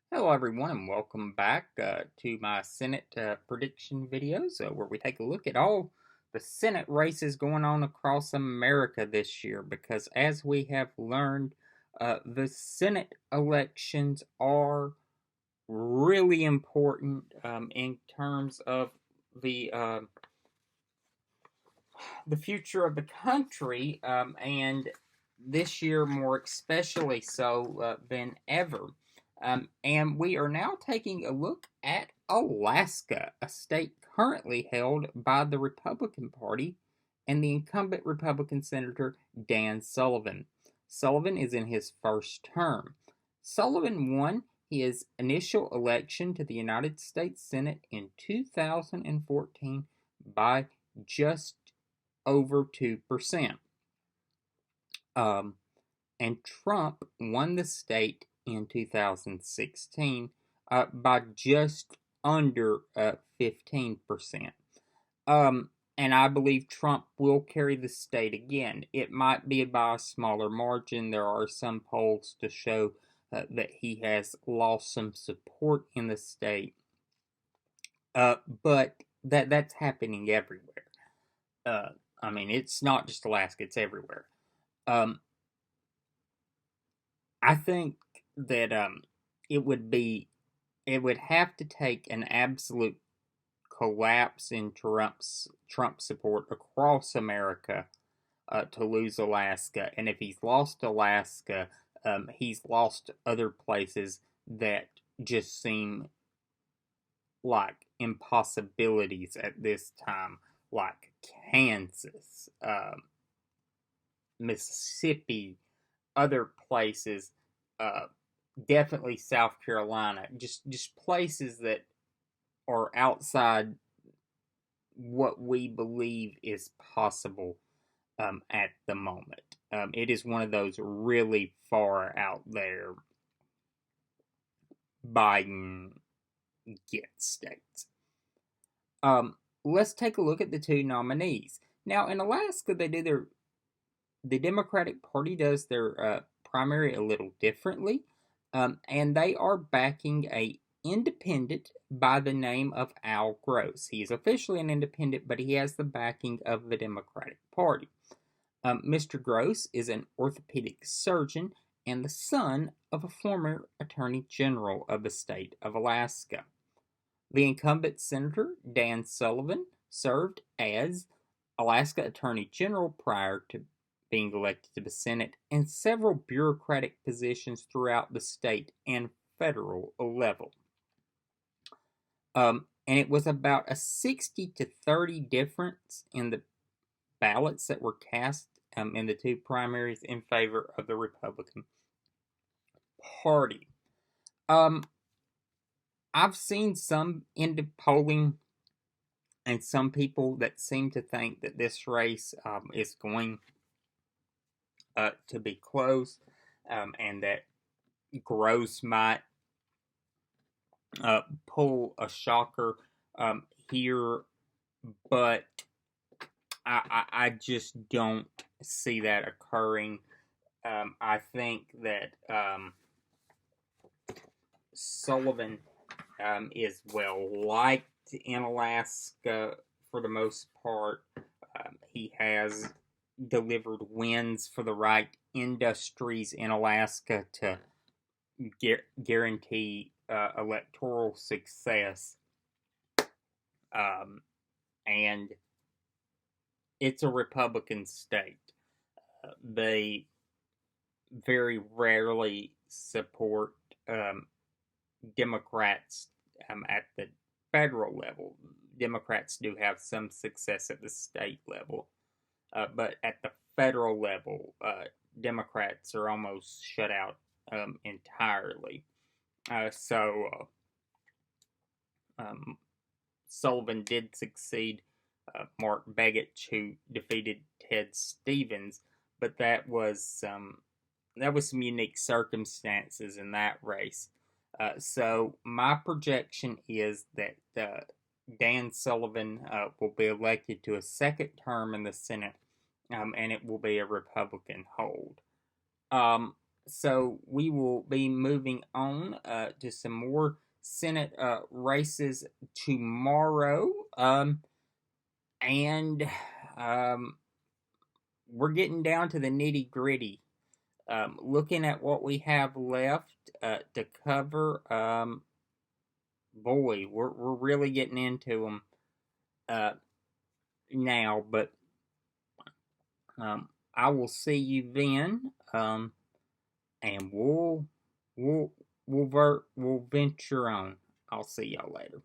Hello, everyone, and welcome back to my Senate prediction videos where we take a look at all the Senate races going on across America this year. Because as we have learned, the Senate elections are really important in terms of the uh, the future of the country, and this year more especially so than ever. And we are now taking a look at Alaska, a state currently held by the Republican Party and the incumbent Republican Senator Dan Sullivan. Sullivan is in his first term. Sullivan won his initial election to the United States Senate in 2014 by just over 2%. Um, and Trump won the state in 2016 by just under 15%. And I believe Trump will carry the state again. It might be by a smaller margin. There are some polls to show that he has lost some support in the state, but that's happening everywhere. Uh, I mean, it's not just Alaska; it's everywhere. Um, I think that it would be it would have to take an absolute collapse in Trump support across America to lose Alaska, and if he's lost Alaska, he's lost other places that just seem like impossibilities at this time, like Kansas, Mississippi, other places, uh, definitely South Carolina, just places that are outside what we believe is possible at the moment. It is one of those really far out there Biden gets states. Let's take a look at the two nominees. Now, in Alaska, the Democratic Party does their primary a little differently, and they are backing a independent by the name of Al Gross. He is officially an independent, but he has the backing of the Democratic Party. Mr. Gross is an orthopedic surgeon and the son of a former Attorney General of the state of Alaska. The incumbent Senator, Dan Sullivan, served as Alaska Attorney General prior to being elected to the Senate and several bureaucratic positions throughout the state and federal level. And it was about a 60 to 30 difference in the ballots that were cast in the two primaries in favor of the Republican Party. Um, I've seen some into polling and some people that seem to think that this race is going to be close, and that Gross might pull a shocker here, but I just don't see that occurring. I think that Sullivan is well liked in Alaska for the most part. He has delivered wins for the right industries in Alaska to guarantee electoral success. And it's a Republican state. They very rarely support Democrats at the federal level. Democrats do have some success at the state level, but at the federal level, Democrats are almost shut out entirely. So Sullivan did succeed Mark Begich, who defeated Ted Stevens, but that was some unique circumstances in that race. So my projection is that Dan Sullivan will be elected to a second term in the Senate, and it will be a Republican hold. Um, So we will be moving on to some more Senate races tomorrow. And um, we're getting down to the nitty gritty. Looking at what we have left to cover, boy, we're really getting into them now. But I will see you then, and we'll we'll venture on. I'll see y'all later.